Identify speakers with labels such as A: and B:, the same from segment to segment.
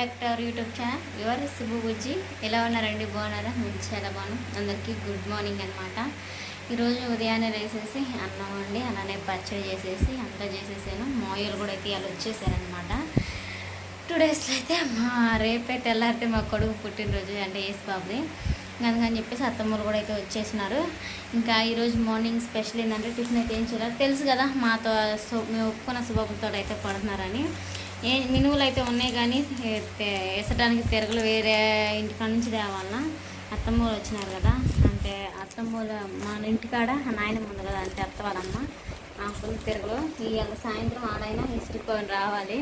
A: Back to our YouTube channel your Subbu Bujji. ఎలా ఉన్నారండి? బాగున్నారా? మేము చాలా బాగున్నాం. అందరికీ గుడ్ మార్నింగ్ అనమాట. ఈరోజు ఉదయాన్నే వేసేసి అన్నం వండి అలానే పచ్చడి చేసేసి అంతా చేసేసాను. మాయలు కూడా అయితే వాళ్ళు వచ్చేసారనమాట. 2 డేస్లో అయితే రేపైతే తెల్లారితే మా కొడుకు పుట్టినరోజు అంటే ఏసు బాబుది. అందుకని చెప్పేసి అత్తమ్మలు కూడా అయితే వచ్చేసినారు. ఇంకా ఈరోజు మార్నింగ్ స్పెషల్ ఏంటంటే టిఫిన్ అయితే ఏం చేయాలి తెలుసు కదా, మాతో మేము ఒప్పుకున్న సుబాబులతో అయితే పడుతున్నారని. మినువులు అయితే ఉన్నాయి కానీ వేసడానికి తిరగలు వేరే ఇంటికాడ నుంచి తేవాలన్నా. అత్తమ్మూలు వచ్చినారు కదా, అంటే అత్తమ్మూలు మన ఇంటికాడ నాయనమ్మ ఉంది కదా, అంటే అత్త వాళ్ళమ్మ ఫుల్ తిరగలు. ఇవాళ సాయంత్రం ఆడైనా ఇసురుకొని రావాలి.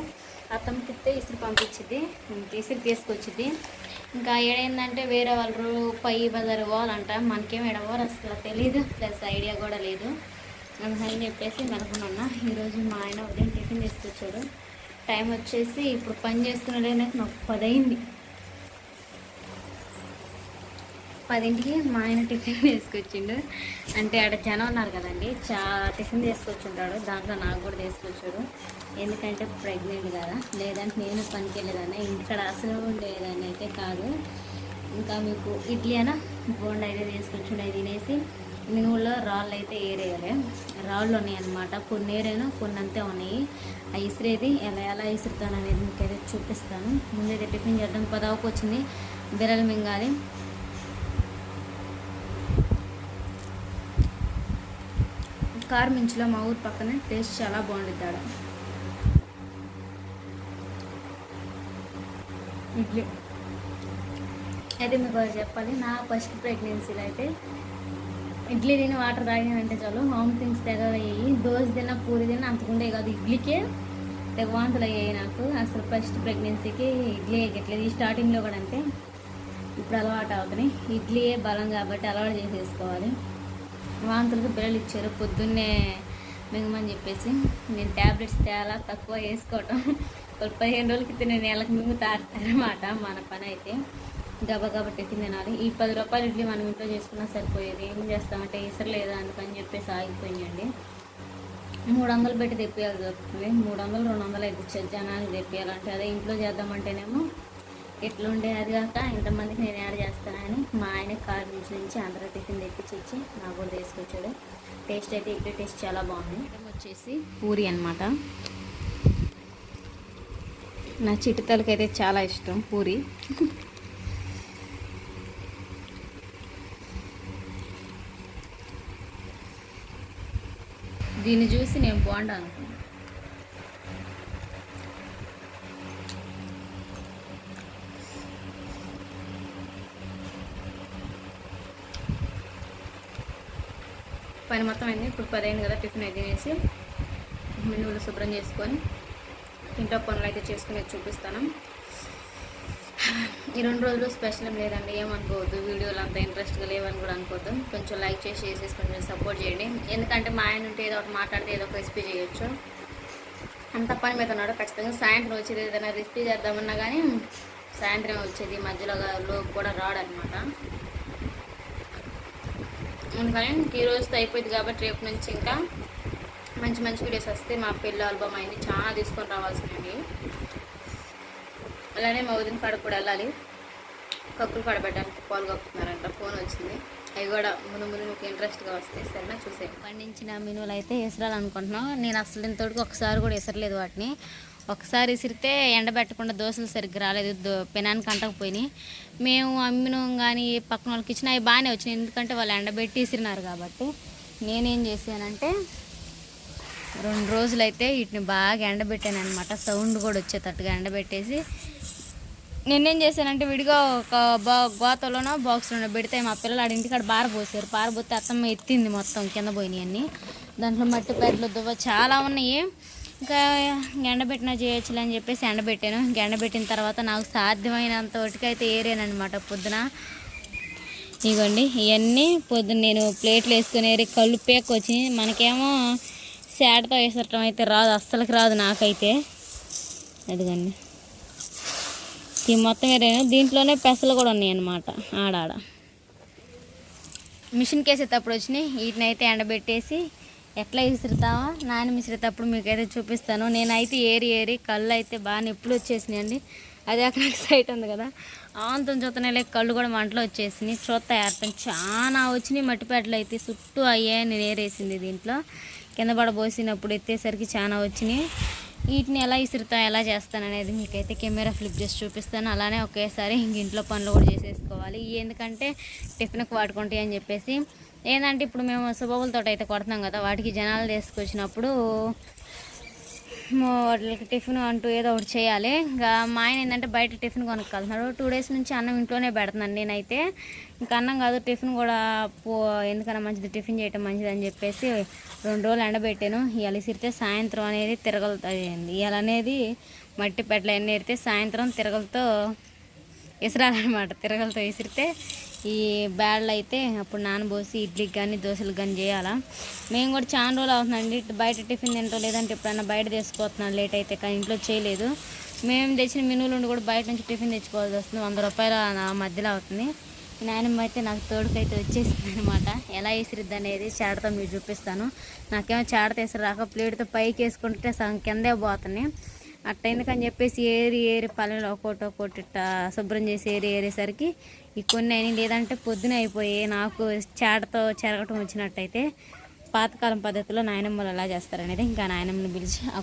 A: అత్తమ్మకి ఇస్తే ఇసురు పంపించిద్ది, ఇసురు తీసుకొచ్చిద్ది. ఇంకా ఏడైందంటే వేరే వాళ్ళు పై బజారు పోవాలంట. మనకేం ఎడవారు అసలు తెలీదు, ప్లస్ ఐడియా కూడా లేదు. అందుకని చెప్పేసి అనుకున్నా. ఈరోజు మా ఆయన ఉదయం టిఫిన్ తీసుకొచ్చాడు. టైం వచ్చేసి ఇప్పుడు పని చేసుకునేది నాకు 10 అయింది. 10ంటికి మా ఆయన టిఫిన్ తీసుకొచ్చిండు. అంటే ఆడ జనం ఉన్నారు కదండి, టిఫిన్ తీసుకొచ్చుంటాడు. దాంట్లో నాకు కూడా తీసుకొచ్చాడు. ఎందుకంటే ప్రెగ్నెంట్ కదా, లేదంటే నేను పనికి వెళ్ళేదాన్ని. ఇక్కడ అసలు ఉండేదాన్ని అయితే కాదు. ఇంకా మీకు ఇడ్లీ అయినా బోండా అయితే తీసుకొచ్చిండు. అవి తినేసి మినువుల్లో రాళ్ళు అయితే ఏరేయాలి. రాళ్ళు ఉన్నాయి అన్నమాట, కొన్ని ఏరేను కొన్ని అంతే ఉన్నాయి. ఆ ఇసిరేది ఎలా ఇసురుతాను అనేది మీకైతే చూపిస్తాను. ముందైతే టిఫిన్ చేద్దాం. 10కి వచ్చింది. బిర్రలు మింగాలి. కార్మించులో మా ఊరు పక్కన టేస్ట్ చాలా బాగుంటుంది ఆడ ఇడ్లీ. అయితే మీకు చెప్పాలి, నా ఫస్ట్ ప్రెగ్నెన్సీలో అయితే ఇడ్లీ తిని వాటర్ తాగినంటే చాలు హోమ్ థింగ్స్ తెగ అయ్యాయి. దోశ తిన్నా పూరి తిన్నా అంతకుండే కాదు, ఇడ్లీకే తెగ వాంతులు అయ్యాయి నాకు. అసలు ఫస్ట్ ప్రెగ్నెన్సీకి ఇడ్లీ ఎక్కట్లేదు. ఈ స్టార్టింగ్లో కూడా అంతే, ఇప్పుడు అలవాటు అవుతున్నాయి. ఇడ్లీయే బలం కాబట్టి అలవాటు చేసేసుకోవాలి. వాంతులకు పిల్లలు ఇచ్చారు పొద్దున్నే మింగమని చెప్పేసి. నేను ట్యాబ్లెట్స్ తేలా తక్కువ వేసుకోవటం. 15 రోజులకి నేను నెలకు మింగుతారనమాట. మన పని అయితే గబగబా టిఫిన్ తినాలి. ఈ 10 రూపాయలు ఇడ్లీ మనం ఇంట్లో చేసుకున్నా సరిపోయేది. ఏం చేస్తామంటే ఇసరు లేదా అందుకని చెప్పేసి ఆగిపోయిందండి. 300 పెట్టి తెప్పియాలి దొరుకుతుంది. 300 200 అయితే జనానికి తెప్పియాలంటే, అదే ఇంట్లో చేద్దామంటేనేమో ఎట్లుండే. అది కాక ఇంతమందికి నేను యాడ్ చేస్తానని మా ఆయన కార్ నుంచి అందరూ టిఫిన్ తెప్పించి ఇచ్చి నాకు కూడా తీసుకొచ్చాడు. టేస్ట్ అయితే ఇడ్లీ టేస్ట్ చాలా బాగుంది. వచ్చేసి పూరి అనమాట. నా చిట్టుతలకి అయితే చాలా ఇష్టం పూరి. దీన్ని చూసి నేను బాగుండా అనుకున్నాను. పని మొత్తం అయింది. ఇప్పుడు 10 అయింది కదా, టిఫిన్ అయితే తినేసి మినువులు శుభ్రం చేసుకొని ఇంట్లో పనులు అయితే చేసుకుని చూపిస్తాను. ఈ 2 రోజులు స్పెషల్ ఏం లేదండి, ఏమనుకోవద్దు. వీడియోలు అంత ఇంట్రెస్ట్గా లేవని కూడా అనుకోవద్దు. కొంచెం లైక్ చేసి కొంచెం సపోర్ట్ చేయండి. ఎందుకంటే మా ఆయన ఉంటే ఏదో ఒకటి మాట్లాడితే ఏదో ఒక రెసిపీ చేయొచ్చు. అంత పని మీద ఉన్నాడు. ఖచ్చితంగా సాయంత్రం వచ్చేది ఏదైనా రెసిపీ చేద్దామన్నా కానీ సాయంత్రం వచ్చేది, మధ్యలో లోపు కూడా రాడనమాట. అందుకని ఈ రోజుతో అయిపోయింది కాబట్టి రేపు నుంచి ఇంకా మంచి మంచి వీడియోస్ వస్తే మా పిల్ల ఆల్బమ్ అయింది చాలా తీసుకొని రావాల్సినవి. అలానే మా వదిన కాడ కూడా వెళ్ళాలి. కక్కులు పడబెట్టడానికి పాలు కప్పుతున్నారంట. ఫోన్ వచ్చింది. అవి కూడా ముందు మీకు ఇంట్రెస్ట్గా వస్తాయి. సరేనా, చూసే పండించిన మినువులు అయితే విసరాలనుకుంటున్నాం. నేను అసలు ఇంతటికి ఒకసారి కూడా విసరలేదు వాటిని. ఒకసారి విసిరితే ఎండబెట్టకుండా దోశలు సరిగ్గా రాలేదు, పెనానికి అంటకపోయినాయి. మేము అమ్మినం కానీ పక్కన వాళ్ళకి ఇచ్చిన అవి బాగానే వచ్చినాయి, ఎందుకంటే వాళ్ళు ఎండబెట్టి విసిరినారు కాబట్టి. నేనేం చేశానంటే 2 రోజులు అయితే వీటిని బాగా ఎండబెట్టాను అనమాట. సౌండ్ కూడా వచ్చేటట్టుగా ఎండబెట్టేసి నేనేం చేశానంటే విడిగా ఒక గోతలోనో బాక్స్లోనో పెడితే మా పిల్లలు ఆడింటికాడ పారబోసారు. పారబోతే అత్తమ్మ ఎత్తింది మొత్తం కింద పోయినాయి అన్నీ. దాంట్లో మట్టి పెద్దలు దువ్వ చాలా ఉన్నాయి. ఇంకా ఎండబెట్టినా చేయొచ్చులే అని చెప్పేసి ఎండబెట్టాను. ఎండబెట్టిన తర్వాత నాకు సాధ్యమైనంత వరకైతే ఏరేనమాట పొద్దున. ఇదిగోండి ఇవన్నీ పొద్దున్న నేను ప్లేట్లు వేసుకొని ఏరి కళ్ళు పేకొచ్చి. మనకేమో శాటతో వేసటం అయితే రాదు, అస్సలకి రాదు నాకైతే. అదిగండి ఈ మొత్తం ఏరాను. దీంట్లోనే పెసలు కూడా ఉన్నాయి అన్నమాట. ఆడాడ మిషన్కి వేసేటప్పుడు వచ్చినాయి. వీటిని అయితే ఎండబెట్టేసి ఎట్లా విసురుతావా నాన్న విసిరేటప్పుడు మీకైతే చూపిస్తాను. నేనైతే ఏరి కళ్ళు అయితే బాగా నొప్పులు వచ్చేసినాయండి. అది అక్కడ సైట్ ఉంది కదా, ఆంతం చూస్తనే కళ్ళు కూడా మంటలు వచ్చేసినాయి. చూస్తా ఏర్పని చాలా వచ్చినాయి. మట్టిపేటలు అయితే చుట్టూ అయ్యాయి. నేను ఏరేసింది దీంట్లో కింద పడబోసినప్పుడు ఎత్తేసరికి చాలా వచ్చినాయి. వీటిని ఎలా ఇసురుతాను, ఎలా చేస్తాను అనేది మీకైతే కెమెరా ఫ్లిప్ చేసి చూపిస్తాను. అలానే ఒకేసారి ఇంట్లో పనులు కూడా చేసేసుకోవాలి. ఎందుకంటే టిఫిన్కి వాడుకుంటాయి అని చెప్పేసి. ఏంటంటే ఇప్పుడు మేము సుబాబులతో అయితే కొడుతున్నాం కదా, వాటికి జనాలు తీసుకొచ్చినప్పుడు వాటికి టిఫిన్ అంటూ ఏదో ఒకటి చేయాలి. ఇంకా మా ఆయన ఏంటంటే బయట టిఫిన్ కొనుక్కెళ్తున్నాడు. 2 days నుంచి అన్నం ఇంట్లోనే పెడుతున్నాను నేనైతే. ఇంకా అన్నం కాదు టిఫిన్ కూడా ఎందుకన్నా మంచిది, టిఫిన్ చేయటం మంచిది అని చెప్పేసి 2 రోజులు ఎండబెట్టాను. ఇవాళ ఇసిరితే సాయంత్రం అనేది తిరగలుతుంది. ఇవాళ అనేది మట్టి పెట్ల ఎన్ని ఎరితే సాయంత్రం తిరగలతో ఇసరాలన్నమాట. తిరగలతో ఇసిరితే ఈ బ్యాడ్లు అయితే అప్పుడు నానబోసి ఇడ్లీకి కానీ దోశలకు కానీ చేయాలా. మేము కూడా చాలా రోజులు అవుతుందండి బయట టిఫిన్ తింటాం, లేదంటే ఎప్పుడన్నా బయట తీసుకుపోతున్నాను లేట్ అయితే, కానీ ఇంట్లో చేయలేదు. మేము తెచ్చిన మెనూలు ఉండి కూడా బయట నుంచి టిఫిన్ తెచ్చుకోవాల్సి వస్తుంది. 100 రూపాయల నా మధ్యలో అవుతుంది. నాయనమ్మ అయితే నాకు తోడుకైతే వచ్చేసింది అనమాట. ఎలా వేసిరిద్ది అనేది చాటతో మీరు చూపిస్తాను. నాకేమో చాట తీసి రాక ప్లేట్తో పైకి వేసుకుంటే సగం కిందే పోతున్నాయి. అట్ట ఎందుకని చెప్పేసి ఏరి పల్లెలు ఒక్కోటి ఇట్ట శుభ్రం చేసి ఏరేసరికి ఈ కొన్ని అయినాయి. లేదంటే పొద్దున అయిపోయి నాకు చాటతో చెరగటం వచ్చినట్టయితే పాతకాలం పద్ధతిలో నాయనమ్మలు ఎలా చేస్తారనేది ఇంకా నాయనమ్మని పిలిచి ఆ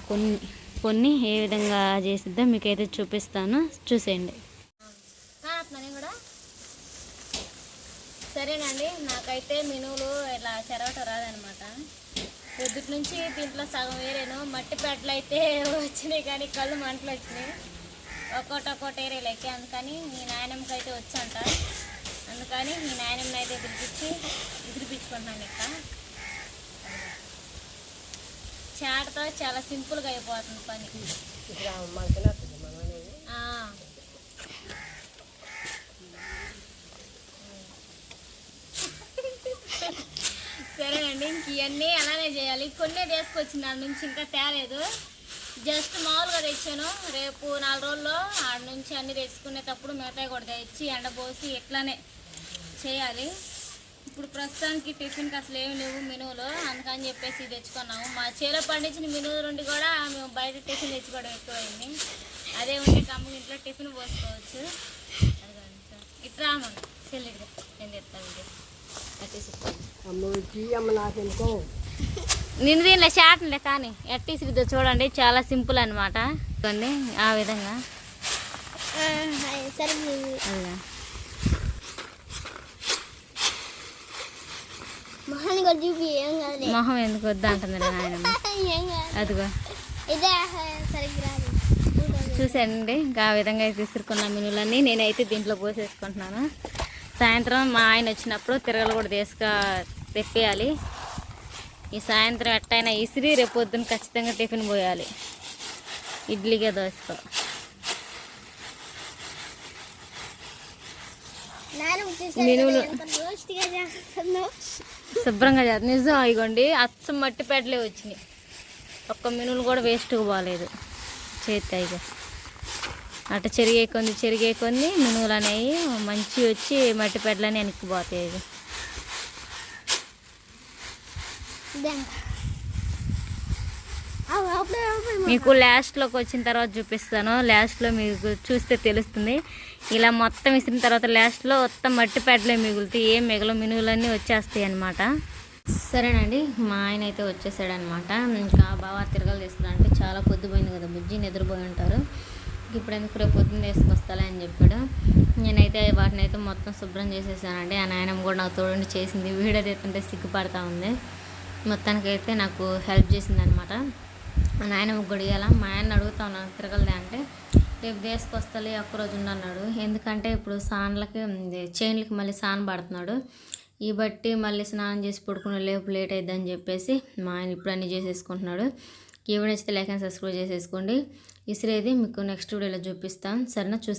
A: కొన్ని ఏ విధంగా చేసిద్దో మీకైతే చూపిస్తాను, చూసేయండి. కూడా సరేనండి, నాకైతే మెనూలు ఇట్లా చెరగటం రాదనమాట. పొద్దుటి నుంచి దీంట్లో సగం వేరేను. మట్టి పెట్టలు అయితే వచ్చినాయి కానీ కళ్ళు మంటలు వచ్చినాయి. ఒక్కోటి ఏరేలేకే. అందుకని మీ నాయనమ్మకి అయితే వచ్చంట. అందుకని మీ నాయనమ్మని అయితే ఎదిరిపించుకుంటున్నాను. ఇక చాటతో చాలా సింపుల్గా అయిపోతుంది పని. సరేనండి, ఇంక ఇవన్నీ అలానే చేయాలి. కొన్నే తీసుకొచ్చింది దాని నుంచి, ఇంకా తేలేదు. జస్ట్ మామూలుగా తెచ్చాను. రేపు 4 రోజుల్లో ఆడ నుంచి అన్నీ తెచ్చుకునేటప్పుడు మిగతాయి కూడా తెచ్చి ఎండబోసి ఇట్లానే చేయాలి. ఇప్పుడు ప్రస్తుతానికి టిఫిన్కి అసలు ఏమి లేవు మెనూలు, అందుకని చెప్పేసి తెచ్చుకున్నాము. మా చేలో పండించిన మెనూలు నుండి కూడా మేము బయట టిఫిన్ తెచ్చుకోవడం ఎక్కువైంది. అదే ఉంటే కమ్మ ఇంట్లో టిఫిన్ పోసుకోవచ్చు. ఇట్లా మనం చెల్లిగా నేను తెస్తాను. నిన్ను దీనిలో షాట్లే కానీ ఎట్టిసిద్దో చూడండి, చాలా సింపుల్ అనమాట. చూడండి ఆ విధంగా. మొహం ఎందుకు వద్దా అంటుంది నాయనమ్మ. అదిగో చూసానండి, ఇంకా ఆ విధంగా తీసుకున్న మెనూలన్నీ నేనైతే దీంట్లో పోసేసుకుంటున్నాను. సాయంత్రం మా ఆయన వచ్చినప్పుడు తిరగలు కూడా తెప్పేయాలి. ఈ సాయంత్రం ఎట్టయినా ఇసిరి రేపు పొద్దున్న ఖచ్చితంగా టిఫిన్ పోయాలి, ఇడ్లీగా దోశతో. మెనూలు శుభ్రంగా చేస్తాను నిజం. ఇగోండి అచ్చం మట్టి పెట్టలే వచ్చినాయి. ఒక్క మెనూలు కూడా వేస్ట్గా పోలేదు చేతి. ఇక అట్ట చెరిగే కొన్ని మెనూలు అనేవి మంచి వచ్చి మట్టి పెట్టలని వెనక్కిపోతాయి. ఇక మీకు లాస్ట్లోకి వచ్చిన తర్వాత చూపిస్తాను. లాస్ట్లో మీకు చూస్తే తెలుస్తుంది. ఇలా మొత్తం ఇసిన తర్వాత లాస్ట్లో మొత్తం మట్టి పెట్టలే మిగులుతాయి, ఏం మిగల మెనూలన్నీ వచ్చేస్తాయి అన్నమాట. సరేనండి, మా ఆయన అయితే వచ్చేసాడనమాట. ఇంకా బాగా తిరగలు తీసుకున్నారంటే చాలా పొద్దుపోయింది కదా, బుజ్జి నిద్రపోయి ఉంటారు. ఇప్పుడు ఎందుకు రేపు పొద్దున్న తీసుకొస్తాలే అని చెప్పాడు. నేనైతే వాటిని అయితే మొత్తం శుభ్రం చేసేసానండి. ఆ నాయనమ్మ కూడా నాకు తోడుండి చేసింది. వీడియో తీస్తుంటే సిగ్గుపడతా ఉంది. మొత్తానికైతే నాకు హెల్ప్ చేసింది అనమాట. ఆ నాయనమ్మ గొడియాల మా ఆయన అడుగుతా ఉన్నాను తిరగలదే అంటే, రేపు తీసుకొస్తాలే ఒక్కరోజు ఉండన్నాడు. ఎందుకంటే ఇప్పుడు సాన్లకి చైన్లకి మళ్ళీ సాన్ పడుతున్నాడు. ఈ బట్టి మళ్ళీ స్నానం చేసి పడుకునే లేపు లేట్ అయిద్దని చెప్పేసి మా ఆయన ఇప్పుడు అన్నీ చేసేసుకుంటున్నాడు. ఈ వీడియో నచ్చితే లైక్ అండ్ సబ్స్క్రైబ్ చేసేసుకోండి. ఇసిరేది మీకు నెక్స్ట్ వీడియోలో చూపిస్తాను. సరేనా, చూసే